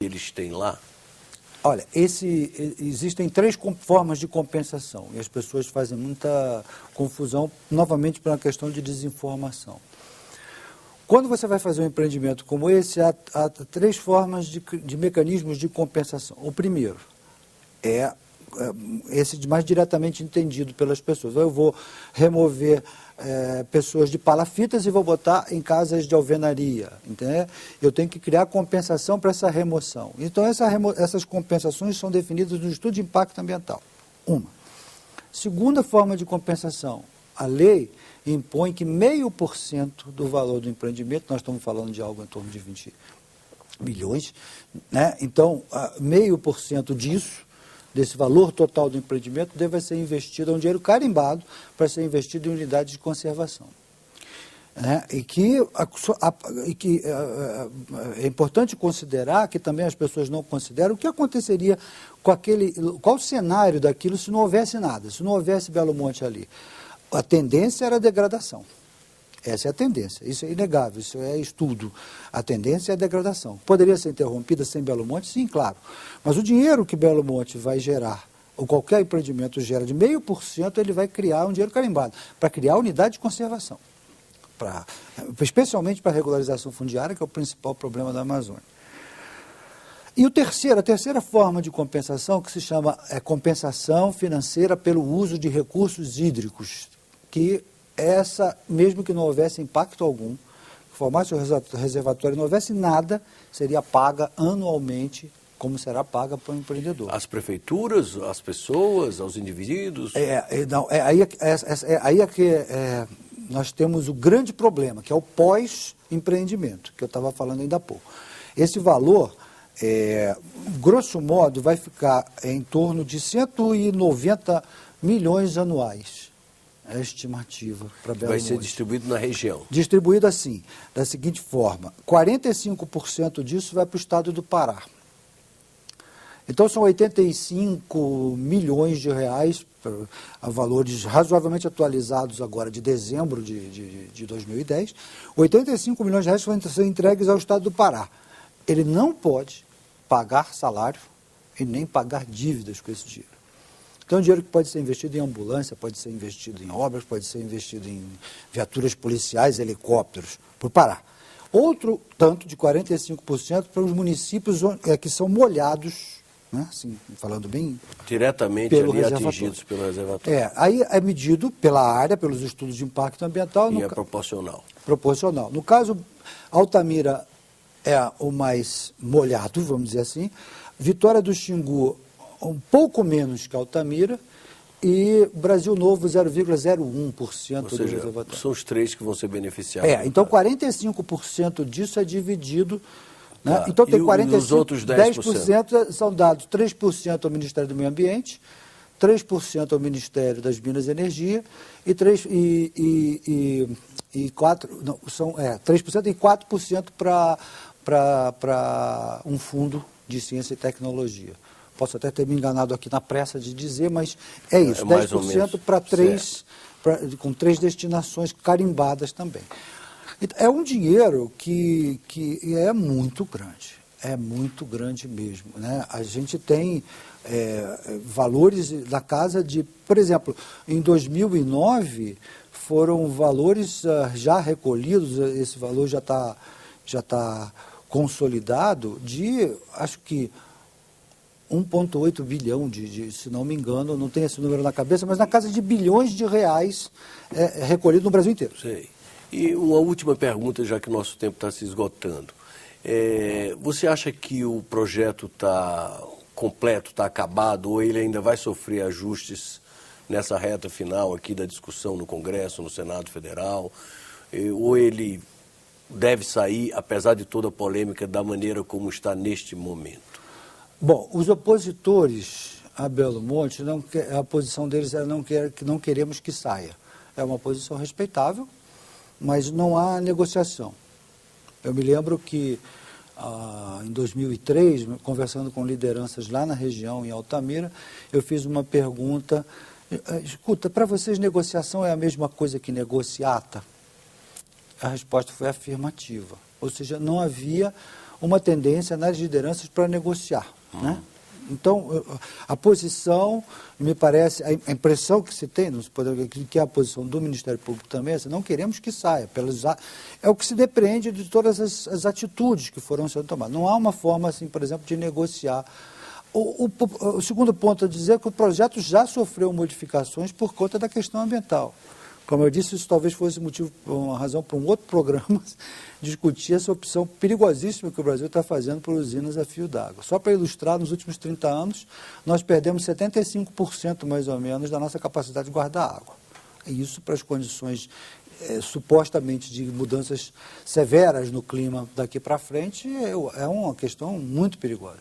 eles têm lá? Olha, existem três formas de compensação e as pessoas fazem muita confusão, novamente por uma questão de desinformação. Quando você vai fazer um empreendimento como esse, há três formas de mecanismos de compensação. O primeiro é esse mais diretamente entendido pelas pessoas. Eu vou remover pessoas de palafitas e vou botar em casas de alvenaria. Entendeu? Eu tenho que criar compensação para essa remoção. Então, essas compensações são definidas no estudo de impacto ambiental. Uma. Segunda forma de compensação, a lei impõe que 0,5% do valor do empreendimento, nós estamos falando de algo em torno de 20 bilhões, né? Então, 0,5% disso, desse valor total do empreendimento, deve ser investido, é um dinheiro carimbado para ser investido em unidades de conservação. E que é importante considerar, que também as pessoas não consideram, o que aconteceria com qual o cenário daquilo se não houvesse nada, se não houvesse Belo Monte ali. A tendência era a degradação. Essa é a tendência, isso é inegável, isso é estudo. A tendência é a degradação. Poderia ser interrompida sem Belo Monte? Sim, claro. Mas o dinheiro que Belo Monte vai gerar, ou qualquer empreendimento gera de 0,5%, ele vai criar um dinheiro carimbado, para criar unidade de conservação. Especialmente para a regularização fundiária, que é o principal problema da Amazônia. E a terceira forma de compensação, que se chama compensação financeira pelo uso de recursos hídricos, que essa, mesmo que não houvesse impacto algum, que formasse o reservatório e não houvesse nada, seria paga anualmente, como será paga para o empreendedor. As prefeituras, as pessoas, aos indivíduos? Aí é que nós temos o grande problema, que é o pós-empreendimento, que eu estava falando ainda há pouco. Esse valor, grosso modo, vai ficar em torno de 190 milhões anuais. É a estimativa para Belo Monte. Vai ser distribuído na região? Distribuído assim, da seguinte forma: 45% disso vai para o estado do Pará. Então são 85 milhões de reais, a valores razoavelmente atualizados agora de dezembro de 2010. 85 milhões de reais vão ser entregues ao estado do Pará. Ele não pode pagar salário e nem pagar dívidas com esse dinheiro. Então, é um dinheiro que pode ser investido em ambulância, pode ser investido em obras, pode ser investido em viaturas policiais, helicópteros, para o Pará. Outro tanto, de 45%, para os municípios que são molhados, né, assim, falando bem... Diretamente ali atingidos pelo reservatório. Aí é medido pela área, pelos estudos de impacto ambiental. E é proporcional. Proporcional. No caso, Altamira é o mais molhado, vamos dizer assim. Vitória do Xingu, um pouco menos que Altamira, e Brasil Novo 0,01% do reservatório. São os três que vão ser beneficiados. Então 45% disso é dividido, né? Então tem 45%, os outros 10% são dados 3% ao Ministério do Meio Ambiente, 3% ao Ministério das Minas e Energia e 3% e 4% para um fundo de ciência e tecnologia. Posso até ter me enganado aqui na pressa de dizer, mas é isso, 10% para com 3 destinações carimbadas também. É um dinheiro que é muito grande mesmo, né? A gente tem valores da casa de, por exemplo, em 2009 foram valores já recolhidos, esse valor já está consolidado, de, acho que 1,8 bilhão, se não me engano, não tenho esse número na cabeça, mas na casa de bilhões de reais recolhido no Brasil inteiro. Sei. E uma última pergunta, já que o nosso tempo está se esgotando. Você acha que o projeto está completo, está acabado, ou ele ainda vai sofrer ajustes nessa reta final aqui da discussão no Congresso, no Senado Federal, ou ele deve sair, apesar de toda a polêmica, da maneira como está neste momento? Bom, os opositores a Belo Monte, a posição deles é que não queremos que saia. É uma posição respeitável, mas não há negociação. Eu me lembro que em 2003, conversando com lideranças lá na região, em Altamira, eu fiz uma pergunta: escuta, para vocês negociação é a mesma coisa que negociata? A resposta foi afirmativa, ou seja, não havia uma tendência nas lideranças para negociar, né? Então, a posição, me parece, a impressão que se tem, que é a posição do Ministério Público também, é assim, não queremos que saia. É o que se depreende de todas as atitudes que foram sendo tomadas. Não há uma forma, assim, por exemplo, de negociar. O segundo ponto a dizer é que o projeto já sofreu modificações por conta da questão ambiental. Como eu disse, isso talvez fosse uma razão para um outro programa discutir essa opção perigosíssima que o Brasil está fazendo por usinas a fio d'água. Só para ilustrar, nos últimos 30 anos, nós perdemos 75% mais ou menos da nossa capacidade de guardar água. E isso para as condições supostamente de mudanças severas no clima daqui para frente é uma questão muito perigosa.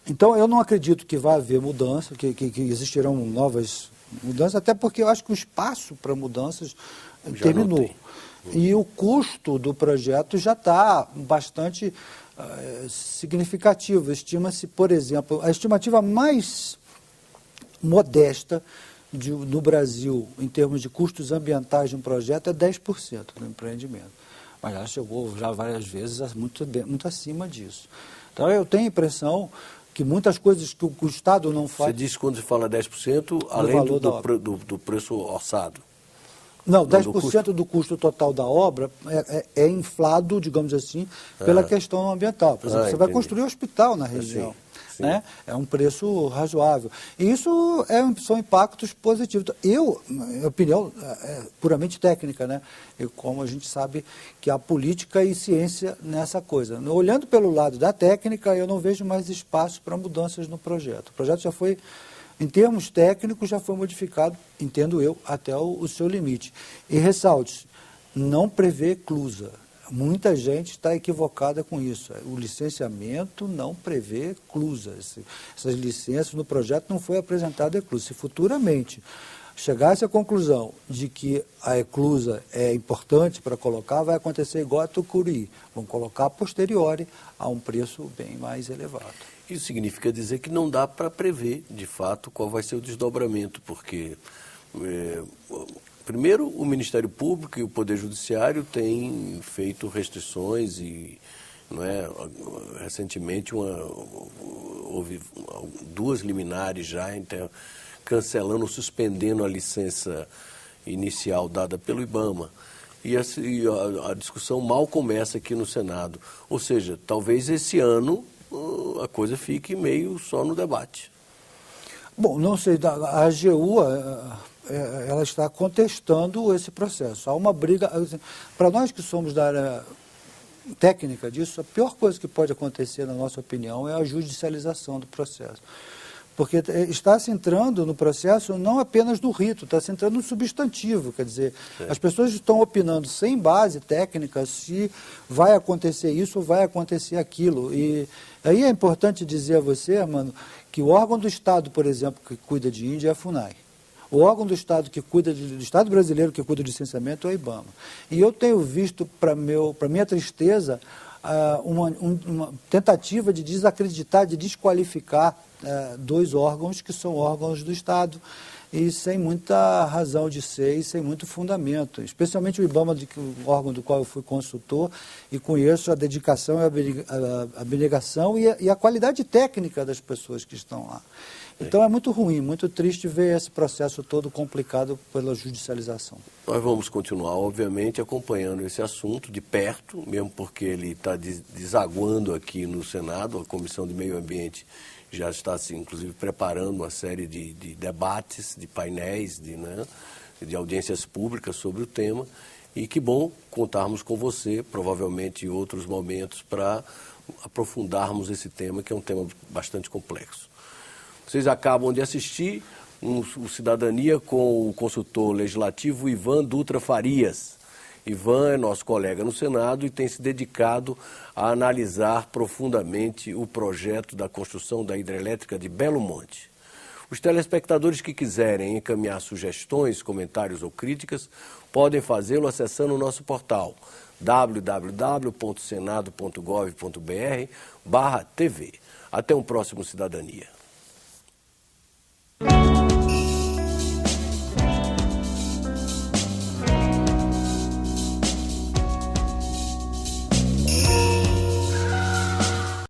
Então, eu não acredito que vai haver mudança, que existirão novas mudanças, até porque eu acho que o espaço para mudanças já terminou. E o custo do projeto já está bastante significativo. Estima-se, por exemplo, a estimativa mais modesta no Brasil, em termos de custos ambientais de um projeto, é 10% do empreendimento. Mas ela chegou já várias vezes muito acima disso. Então, eu tenho a impressão que muitas coisas que o Estado não faz... Você disse quando se fala 10%, além do preço orçado? Não, 10% do custo total da obra é inflado, digamos assim, pela questão ambiental. Por exemplo, você vai construir um hospital na região. Sim. Né? É um preço razoável. E isso são impactos positivos. Minha opinião é puramente técnica, né? E como a gente sabe que há política e ciência nessa coisa. Olhando pelo lado da técnica, eu não vejo mais espaço para mudanças no projeto. O projeto já foi, em termos técnicos, já foi modificado, entendo eu, até o seu limite. E ressalte, não prevê eclusa. Muita gente está equivocada com isso. O licenciamento não prevê eclusa. Essas licenças no projeto não foi apresentada eclusa. Se futuramente chegasse à conclusão de que a eclusa é importante para colocar, vai acontecer igual a Tucuruí. Vão colocar a posteriori a um preço bem mais elevado. Isso significa dizer que não dá para prever, de fato, qual vai ser o desdobramento, porque... Primeiro, o Ministério Público e o Poder Judiciário têm feito restrições e, recentemente houve 2 liminares já cancelando ou suspendendo a licença inicial dada pelo IBAMA. E a discussão mal começa aqui no Senado. Ou seja, talvez esse ano a coisa fique meio só no debate. Bom, não sei, a AGU... ela está contestando esse processo. Há uma briga... Para nós que somos da área técnica disso, a pior coisa que pode acontecer, na nossa opinião, é a judicialização do processo. Porque está se entrando no processo não apenas no rito, está se entrando no substantivo. Quer dizer, as pessoas estão opinando sem base técnica se vai acontecer isso ou vai acontecer aquilo. E aí é importante dizer a você, Armando, que o órgão do Estado, por exemplo, que cuida de Índia é a FUNAI. O órgão do Estado que cuida do Estado brasileiro que cuida do licenciamento é o IBAMA. E eu tenho visto, para minha tristeza, uma tentativa de desacreditar, de desqualificar 2 órgãos que são órgãos do Estado e sem muita razão de ser e sem muito fundamento. Especialmente o IBAMA, o órgão do qual eu fui consultor, e conheço a dedicação e a abnegação e a qualidade técnica das pessoas que estão lá. Então é muito ruim, muito triste ver esse processo todo complicado pela judicialização. Nós vamos continuar, obviamente, acompanhando esse assunto de perto, mesmo porque ele está desaguando aqui no Senado. A Comissão de Meio Ambiente já está, inclusive, preparando uma série de debates, de painéis, de audiências públicas sobre o tema. E que bom contarmos com você, provavelmente em outros momentos, para aprofundarmos esse tema, que é um tema bastante complexo. Vocês acabam de assistir o Cidadania com o consultor legislativo Ivan Dutra Farias. Ivan é nosso colega no Senado e tem se dedicado a analisar profundamente o projeto da construção da hidrelétrica de Belo Monte. Os telespectadores que quiserem encaminhar sugestões, comentários ou críticas podem fazê-lo acessando o nosso portal www.senado.gov.br/TV. Até um próximo Cidadania.